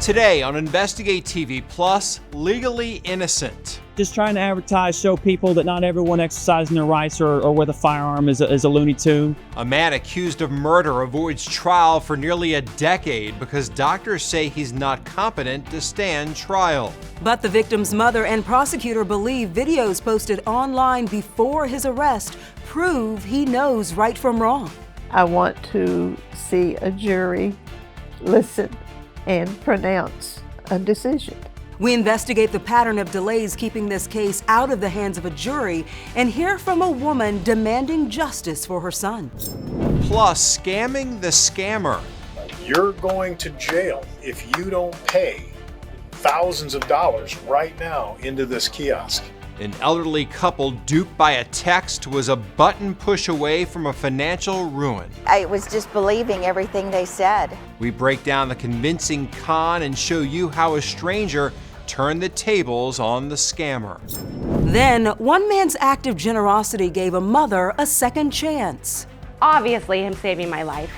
Today on Investigate TV Plus, Legally Innocent. Just trying to advertise, show people that not everyone exercising their rights or with a firearm is a Looney Tune. A man accused of murder avoids trial for nearly a decade because doctors say he's not competent to stand trial. But the victim's mother and prosecutor believe videos posted online before his arrest prove he knows right from wrong. I want to see a jury listen and pronounce a decision. We investigate the pattern of delays keeping this case out of the hands of a jury and hear from a woman demanding justice for her son. Plus, scamming the scammer. You're going to jail if you don't pay thousands of dollars right now into this kiosk. An elderly couple duped by a text was a button push away from a financial ruin. I was just believing everything they said. We break down the convincing con and show you how a stranger turned the tables on the scammer. Then, one man's act of generosity gave a mother a second chance. Obviously, him saving my life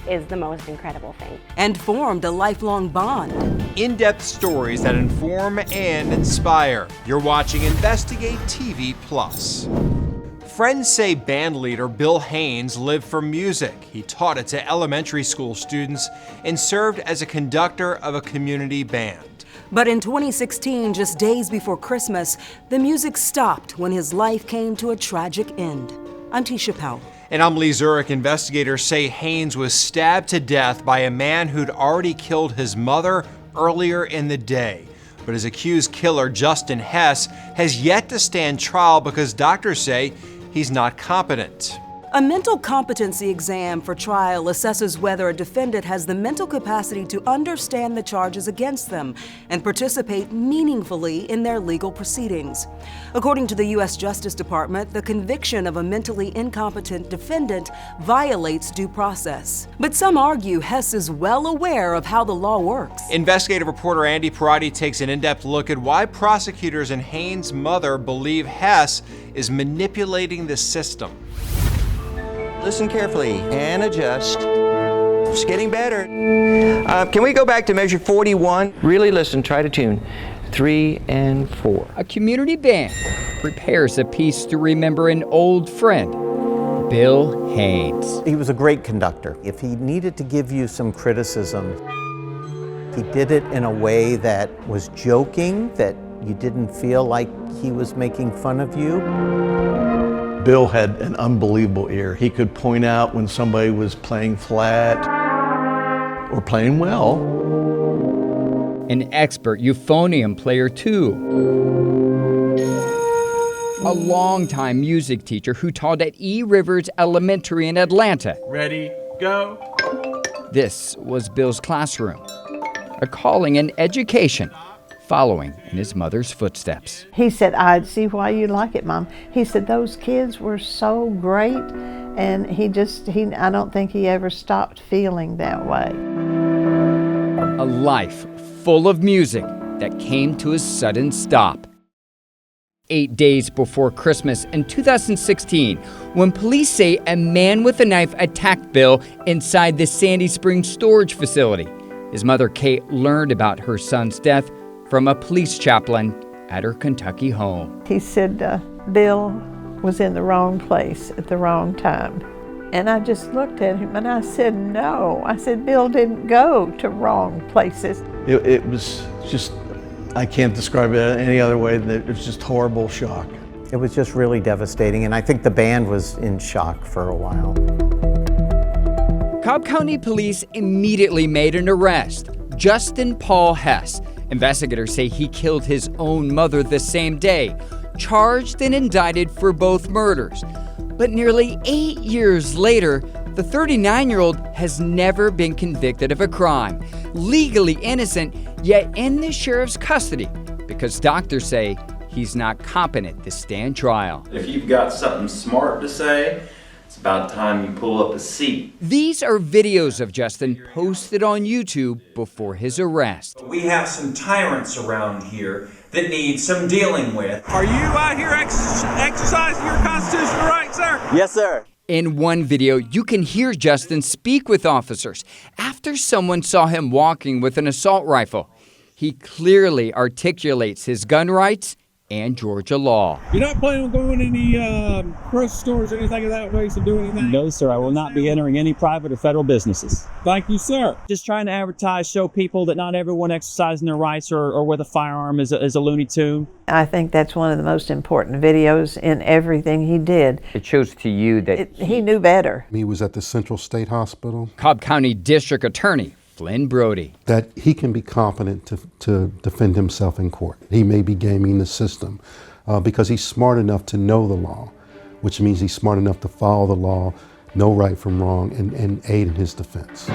is the most incredible thing. And formed a lifelong bond. In-depth stories that inform and inspire. You're watching Investigate TV Plus. Friends say band leader Bill Haynes lived for music. He taught it to elementary school students and served as a conductor of a community band. But in 2016, just days before Christmas, the music stopped when his life came to a tragic end. I'm Tisha Powell. And I'm Lee Zurich. Investigators say Haynes was stabbed to death by a man who'd already killed his mother earlier in the day. But his accused killer, Justin Hess, has yet to stand trial because doctors say he's not competent. A mental competency exam for trial assesses whether a defendant has the mental capacity to understand the charges against them and participate meaningfully in their legal proceedings. According to the U.S. Justice Department, the conviction of a mentally incompetent defendant violates due process. But some argue Hess is well aware of how the law works. Investigative reporter Andy Parati takes an in-depth look at why prosecutors and Haynes' mother believe Hess is manipulating the system. Listen carefully and adjust. It's getting better. Can we go back to measure 41? Really listen, try to tune. 3 and 4. A community band prepares a piece to remember an old friend, Bill Haynes. He was a great conductor. If he needed to give you some criticism, he did it in a way that was joking, that you didn't feel like he was making fun of you. Bill had an unbelievable ear. He could point out when somebody was playing flat or playing well. An expert euphonium player, too. A longtime music teacher who taught at E. Rivers Elementary in Atlanta. Ready, go. This was Bill's classroom, a calling in education, following in his mother's footsteps. He said, "I see why you like it, Mom." He said, "Those kids were so great," and I don't think he ever stopped feeling that way. A life full of music that came to a sudden stop. 8 days before Christmas in 2016, when police say a man with a knife attacked Bill inside the Sandy Springs storage facility. His mother, Kate, learned about her son's death from a police chaplain at her Kentucky home. He said Bill was in the wrong place at the wrong time. And I just looked at him and I said, no. I said, Bill didn't go to wrong places. It was just, I can't describe it any other way than it was just horrible shock. It was just really devastating, and I think the band was in shock for a while. Cobb County Police immediately made an arrest. Justin Paul Hess. Investigators say he killed his own mother the same day, charged and indicted for both murders. But nearly 8 years later, the 39-year-old has never been convicted of a crime, legally innocent, yet in the sheriff's custody because doctors say he's not competent to stand trial. If you've got something smart to say, it's about time you pull up a seat. These are videos of Justin posted on YouTube before his arrest. We have some tyrants around here that need some dealing with. Are you out here exercising your constitutional rights, sir? Yes, sir. In one video, you can hear Justin speak with officers after someone saw him walking with an assault rifle. He clearly articulates his gun rights and Georgia law. You're not planning on going to any grocery stores or anything of that way to do anything? No, sir. I will not be entering any private or federal businesses. Thank you, sir. Just trying to advertise, show people that not everyone exercising their rights or with a firearm is a Looney Tune. I think that's one of the most important videos in everything he did. It shows to you that he knew better. He was at the Central State Hospital. Cobb County District Attorney Flynn Brody. That he can be competent to defend himself in court. He may be gaming the system because he's smart enough to know the law, which means he's smart enough to follow the law, know right from wrong, and aid in his defense.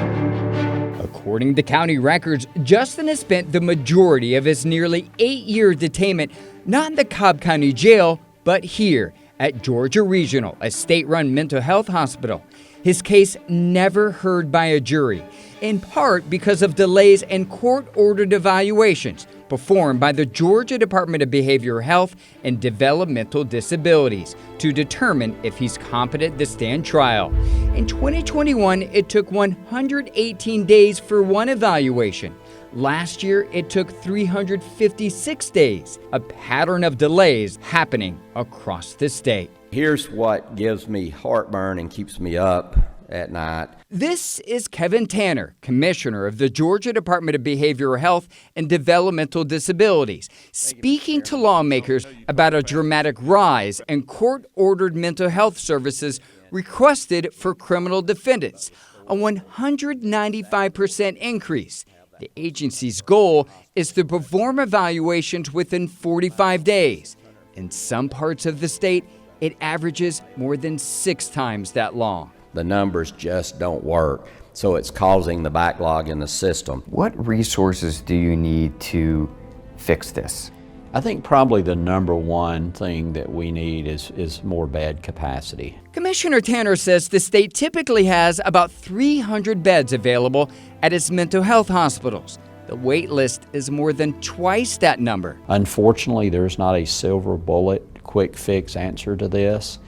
According to county records, Justin has spent the majority of his nearly 8-year detainment not in the Cobb County Jail, but here at Georgia Regional, a state-run mental health hospital. His case never heard by a jury, in part because of delays in court-ordered evaluations performed by the Georgia Department of Behavioral Health and Developmental Disabilities to determine if he's competent to stand trial. In 2021, it took 118 days for one evaluation. Last year, it took 356 days, a pattern of delays happening across the state. Here's what gives me heartburn and keeps me up at night. This is Kevin Tanner, Commissioner of the Georgia Department of Behavioral Health and Developmental Disabilities, speaking to lawmakers about a dramatic rise in court-ordered mental health services requested for criminal defendants, a 195% increase. The agency's goal is to perform evaluations within 45 days. In some parts of the state, it averages more than 6 times that long. The numbers just don't work, so it's causing the backlog in the system. What resources do you need to fix this? I think probably the number one thing that we need is more bed capacity. Commissioner Tanner says the state typically has about 300 beds available at its mental health hospitals. The wait list is more than twice that number. Unfortunately, there's not a silver bullet, quick fix answer to this,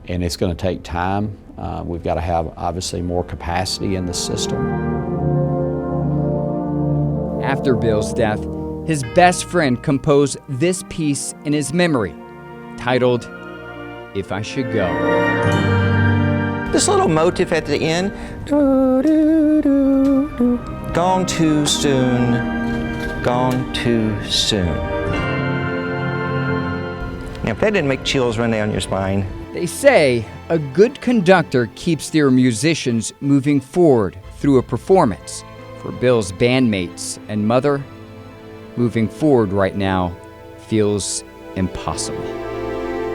and it's going to take time. We've got to have, obviously, more capacity in the system. After Bill's death, his best friend composed this piece in his memory, titled, "If I Should Go." This little motif at the end, gone too soon, gone too soon. Now, if that didn't make chills run down your spine. They say a good conductor keeps their musicians moving forward through a performance. For Bill's bandmates and mother, moving forward right now feels impossible.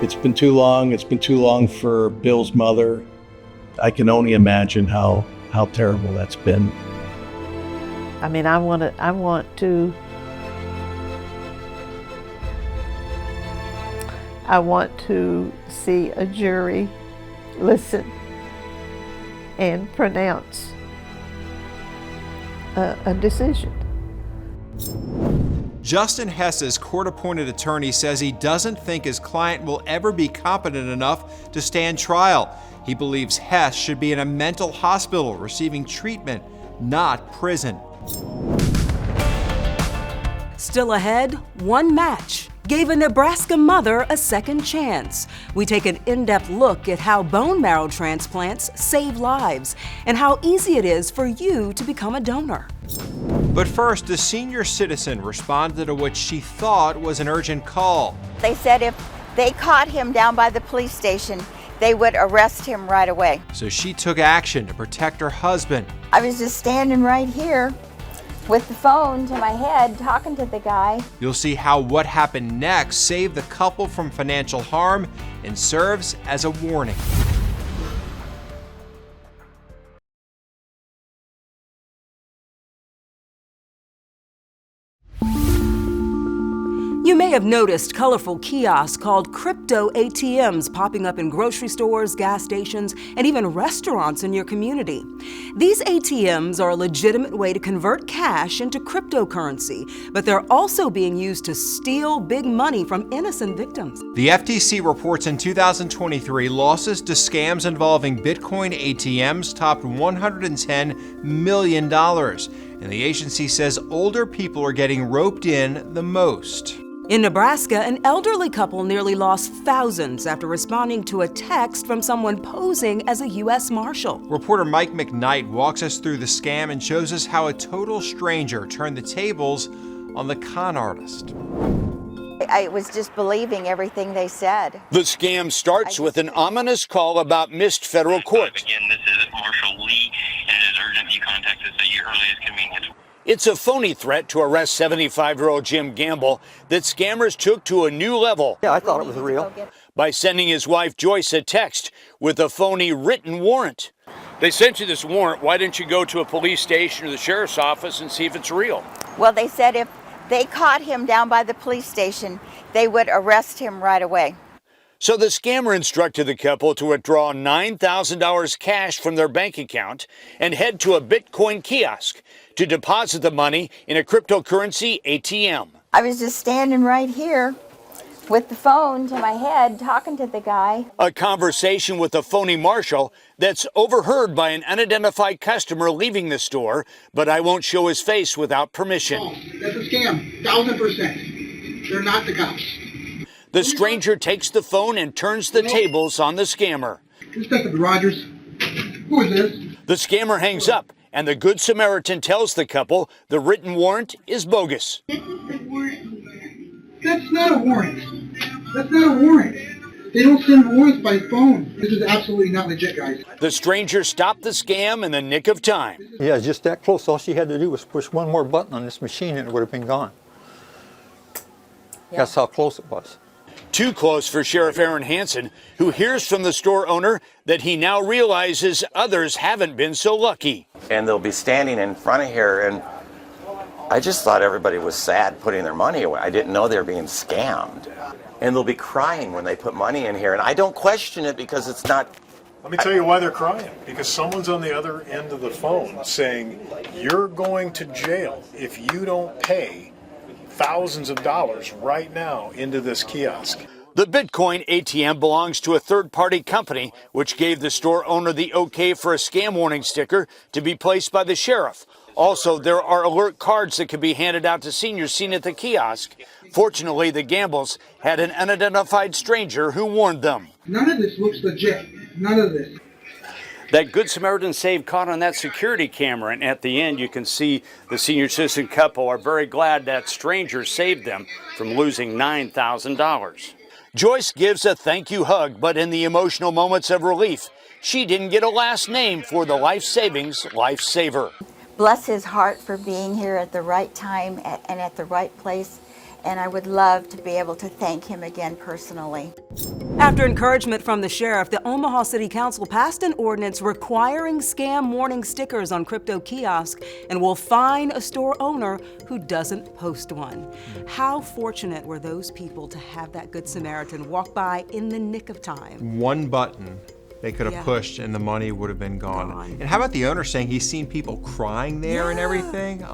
It's been too long. It's been too long for Bill's mother. I can only imagine how terrible that's been. I mean, I want to see a jury listen and pronounce a decision. Justin Hess's court-appointed attorney says he doesn't think his client will ever be competent enough to stand trial. He believes Hess should be in a mental hospital receiving treatment, not prison. Still ahead, one match gave a Nebraska mother a second chance. We take an in-depth look at how bone marrow transplants save lives and how easy it is for you to become a donor. But first, a senior citizen responded to what she thought was an urgent call. They said if they caught him down by the police station, they would arrest him right away. So she took action to protect her husband. I was just standing right here with the phone to my head talking to the guy. You'll see how what happened next saved the couple from financial harm and serves as a warning. You may have noticed colorful kiosks called crypto ATMs popping up in grocery stores, gas stations, and even restaurants in your community. These ATMs are a legitimate way to convert cash into cryptocurrency, but they're also being used to steal big money from innocent victims. The FTC reports in 2023 losses to scams involving Bitcoin ATMs topped $110 million, and the agency says older people are getting roped in the most. In Nebraska, an elderly couple nearly lost thousands after responding to a text from someone posing as a U.S. Marshal. Reporter Mike McKnight walks us through the scam and shows us how a total stranger turned the tables on the con artist. I was just believing everything they said. The scam starts with an ominous call about missed federal court. Again, this is Marshal Lee, and it is urgent you contact us at your earliest convenience. It's a phony threat to arrest 75-year-old Jim Gamble that scammers took to a new level. Yeah, I thought it was real. By sending his wife Joyce a text with a phony written warrant. They sent you this warrant. Why didn't you go to a police station or the sheriff's office and see if it's real? Well, they said if they caught him down by the police station, they would arrest him right away. So the scammer instructed the couple to withdraw $9,000 cash from their bank account and head to a Bitcoin kiosk to deposit the money in a cryptocurrency ATM. I was just standing right here with the phone to my head talking to the guy. A conversation with a phony marshal that's overheard by an unidentified customer leaving the store, but I won't show his face without permission. Oh, that's a scam, 1000%. They're not the cops. The stranger takes the phone and turns the tables on the scammer. Detective Rogers, who is this? The scammer hangs up, and the Good Samaritan tells the couple the written warrant is bogus. That's not a warrant. That's not a warrant. They don't send warrants by phone. This is absolutely not legit, guys. The stranger stopped the scam in the nick of time. Yeah, just that close. All she had to do was push one more button on this machine and it would have been gone. Yeah. That's how close it was. Too close for Sheriff Aaron Hansen, who hears from the store owner that he now realizes others haven't been so lucky. And they'll be standing in front of here, and I just thought everybody was sad putting their money away. I didn't know they were being scammed. And they'll be crying when they put money in here, and I don't question it because it's not. Let me tell you why they're crying. Because someone's on the other end of the phone saying, you're going to jail if you don't pay thousands of dollars right now into this kiosk. The Bitcoin ATM belongs to a third-party company, which gave the store owner the okay for a scam warning sticker to be placed by the sheriff. Also, there are alert cards that can be handed out to seniors seen at the kiosk. Fortunately, the Gambles had an unidentified stranger who warned them. None of this looks legit. None of this. That Good Samaritan save caught on that security camera, and at the end you can see the senior citizen couple are very glad that stranger saved them from losing $9,000. Joyce gives a thank you hug, but in the emotional moments of relief, she didn't get a last name for the life savings lifesaver. Bless his heart for being here at the right time and at the right place. And I would love to be able to thank him again personally. After encouragement from the sheriff, the Omaha City Council passed an ordinance requiring scam warning stickers on crypto kiosks and will fine a store owner who doesn't post one. How fortunate were those people to have that Good Samaritan walk by in the nick of time? One button they could have pushed and the money would have been gone. And how about the owner saying he's seen people crying there and everything?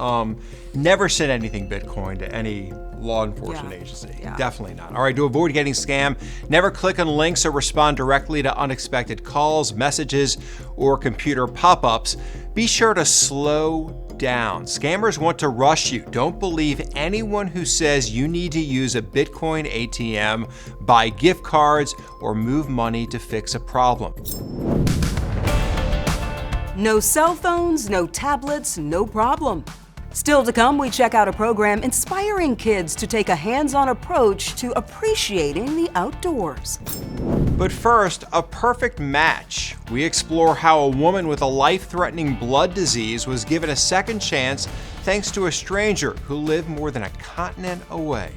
Never send anything Bitcoin to any law enforcement agency. Definitely not. All right, to avoid getting scammed, never click on links or respond directly to unexpected calls, messages, or computer pop-ups. Be sure to slow down. Scammers want to rush you. Don't believe anyone who says you need to use a Bitcoin ATM, buy gift cards, or move money to fix a problem. No cell phones, no tablets, no problem. Still to come, we check out a program inspiring kids to take a hands-on approach to appreciating the outdoors. But first, a perfect match. We explore how a woman with a life-threatening blood disease was given a second chance thanks to a stranger who lived more than a continent away.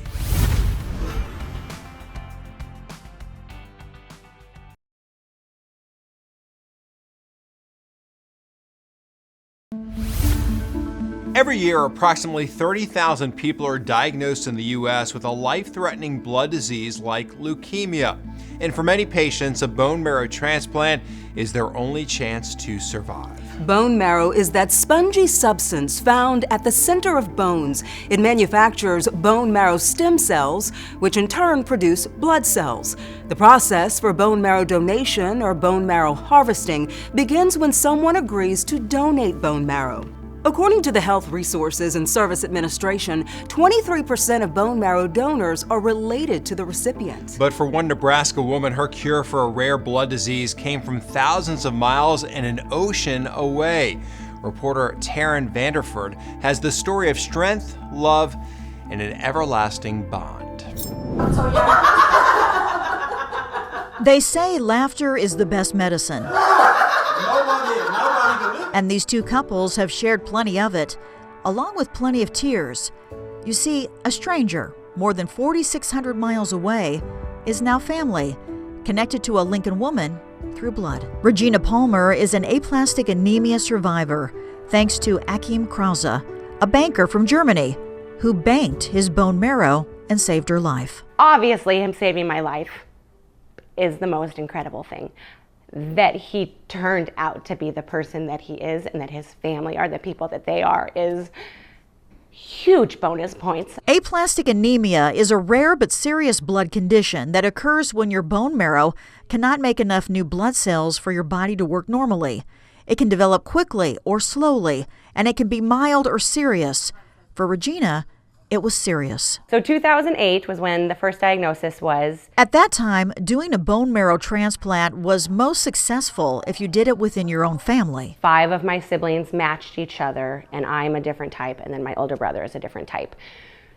Every year, approximately 30,000 people are diagnosed in the U.S. with a life-threatening blood disease like leukemia. And for many patients, a bone marrow transplant is their only chance to survive. Bone marrow is that spongy substance found at the center of bones. It manufactures bone marrow stem cells, which in turn produce blood cells. The process for bone marrow donation or bone marrow harvesting begins when someone agrees to donate bone marrow. According to the Health Resources and Service Administration, 23% of bone marrow donors are related to the recipient. But for one Nebraska woman, her cure for a rare blood disease came from thousands of miles and an ocean away. Reporter Taryn Vanderford has the story of strength, love, and an everlasting bond. They say laughter is the best medicine. And these two couples have shared plenty of it, along with plenty of tears. You see, a stranger, more than 4,600 miles away, is now family, connected to a Lincoln woman through blood. Regina Palmer is an aplastic anemia survivor, thanks to Achim Krause, a banker from Germany, who banked his bone marrow and saved her life. Obviously, him saving my life is the most incredible thing. That he turned out to be the person that he is and that his family are the people that they are is huge bonus points. Aplastic anemia is a rare but serious blood condition that occurs when your bone marrow cannot make enough new blood cells for your body to work normally. It can develop quickly or slowly, and it can be mild or serious. For Regina, it was serious. So 2008 was when the first diagnosis was. At that time, doing a bone marrow transplant was most successful if you did it within your own family. 5 of my siblings matched each other, and I'm a different type, and then my older brother is a different type.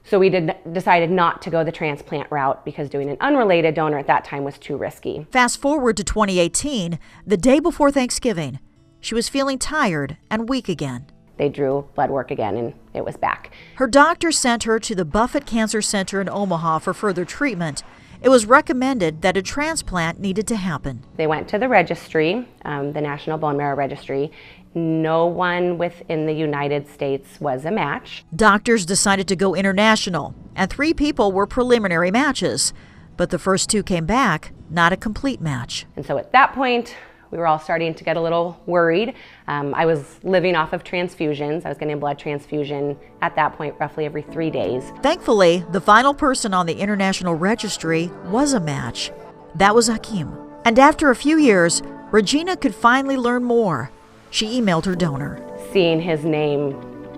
So we decided not to go the transplant route because doing an unrelated donor at that time was too risky. Fast forward to 2018, the day before Thanksgiving. She was feeling tired and weak again. They drew blood work again, and it was back. Her doctor sent her to the Buffett Cancer Center in Omaha for further treatment. It was recommended that a transplant needed to happen. They went to the registry, the National Bone Marrow Registry. No one within the United States was a match. Doctors decided to go international, and 3 people were preliminary matches. But the first 2 came back, not a complete match. And so at that point, we were all starting to get a little worried. I was living off of transfusions. I was getting a blood transfusion at that point roughly every 3 days. Thankfully, the final person on the international registry was a match. That was Achim. And after a few years, Regina could finally learn more. She emailed her donor. Seeing his name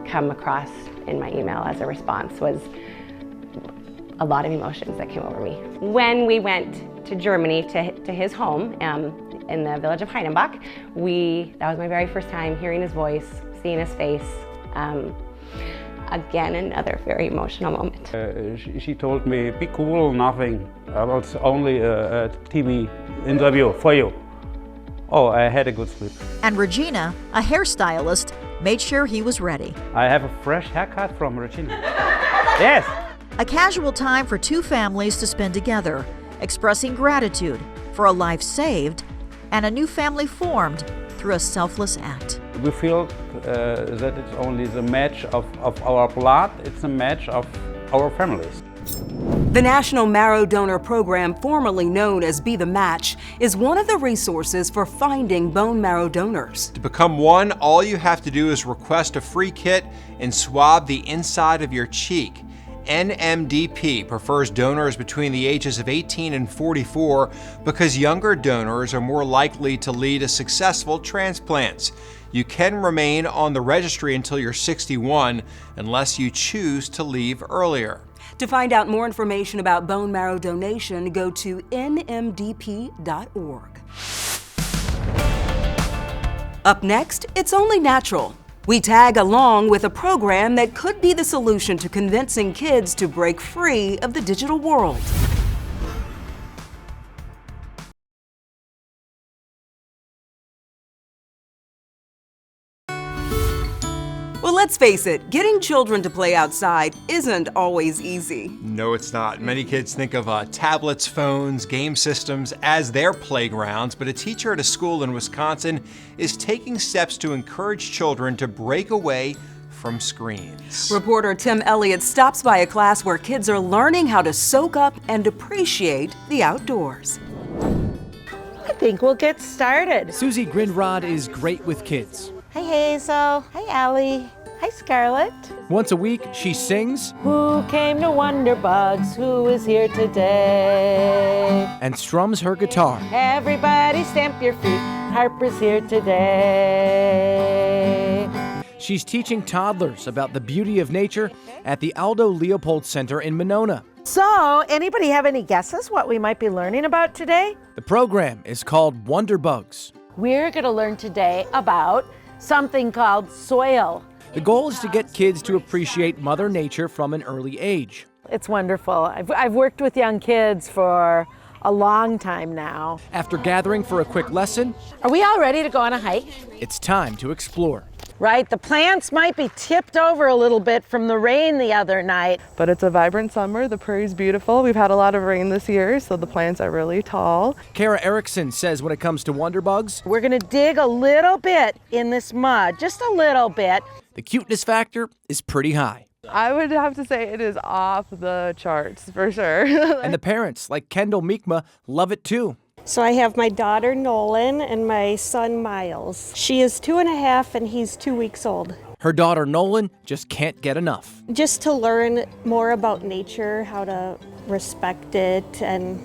come across in my email as a response was a lot of emotions that came over me. When we went to Germany to his home, in the village of Heidenbach, that was my very first time hearing his voice, seeing his face. Again, another very emotional moment. She told me, be cool, nothing. I was only a TV interview for you. Oh, I had a good sleep. And Regina, a hairstylist, made sure he was ready. I have a fresh haircut from Regina. Yes! A casual time for 2 families to spend together, expressing gratitude for a life saved and a new family formed through a selfless act. We feel that it's only the match of our blood, it's a match of our families. The National Marrow Donor Program, formerly known as Be the Match, is one of the resources for finding bone marrow donors. To become one, all you have to do is request a free kit and swab the inside of your cheek. NMDP prefers donors between the ages of 18 and 44 because younger donors are more likely to lead to successful transplants. You can remain on the registry until you're 61 unless you choose to leave earlier. To find out more information about bone marrow donation, go to nmdp.org. Up next, It's Only Natural. We tag along with a program that could be the solution to convincing kids to break free of the digital world. Well, let's face it, getting children to play outside isn't always easy. No, it's not. Many kids think of tablets, phones, game systems as their playgrounds, but a teacher at a school in Wisconsin is taking steps to encourage children to break away from screens. Reporter Tim Elliott stops by a class where kids are learning how to soak up and appreciate the outdoors. I think we'll get started. Susie Grinrod is great with kids. Hi Hazel. Hi Allie. Hi Scarlett. Once a week, she sings. Who came to Wonderbugs? Who is here today? And strums her guitar. Everybody stamp your feet. Harper's here today. She's teaching toddlers about the beauty of nature at the Aldo Leopold Center in Monona. So, anybody have any guesses what we might be learning about today? The program is called Wonderbugs. We're going to learn today about something called soil. The goal is to get kids to appreciate Mother Nature from an early age. It's wonderful. I've worked with young kids for a long time now. After gathering for a quick lesson, are we all ready to go on a hike? It's time to explore. Right, the plants might be tipped over a little bit from the rain the other night. But it's a vibrant summer, the prairie's beautiful. We've had a lot of rain this year, so the plants are really tall. Kara Erickson says when it comes to Wonderbugs, we're gonna dig a little bit in this mud, just a little bit. The cuteness factor is pretty high. I would have to say it is off the charts, for sure. And the parents, like Kendall Meekma, love it too. So I have my daughter Nolan and my son Miles. She is 2.5 and he's 2 weeks old. Her daughter Nolan just can't get enough. Just to learn more about nature, how to respect it, and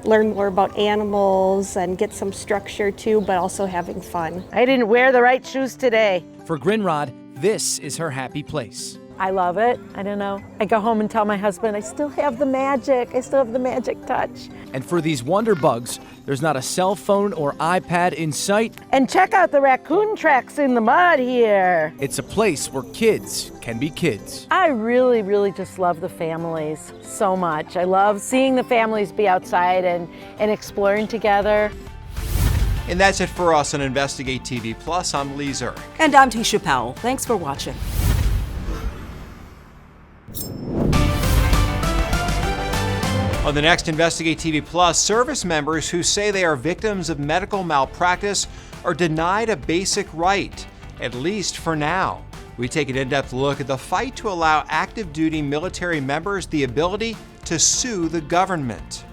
learn more about animals and get some structure too, but also having fun. I didn't wear the right shoes today. For Grinrod, this is her happy place. I love it. I don't know. I go home and tell my husband, I still have the magic. I still have the magic touch. And for these Wonderbugs, there's not a cell phone or iPad in sight. And check out the raccoon tracks in the mud here. It's a place where kids can be kids. I really, really just love the families so much. I love seeing the families be outside and exploring together. And that's it for us on Investigate TV Plus. I'm Lee Zurich. And I'm Tisha Powell. Thanks for watching. On the next Investigate TV Plus, service members who say they are victims of medical malpractice are denied a basic right, at least for now. We take an in-depth look at the fight to allow active duty military members the ability to sue the government.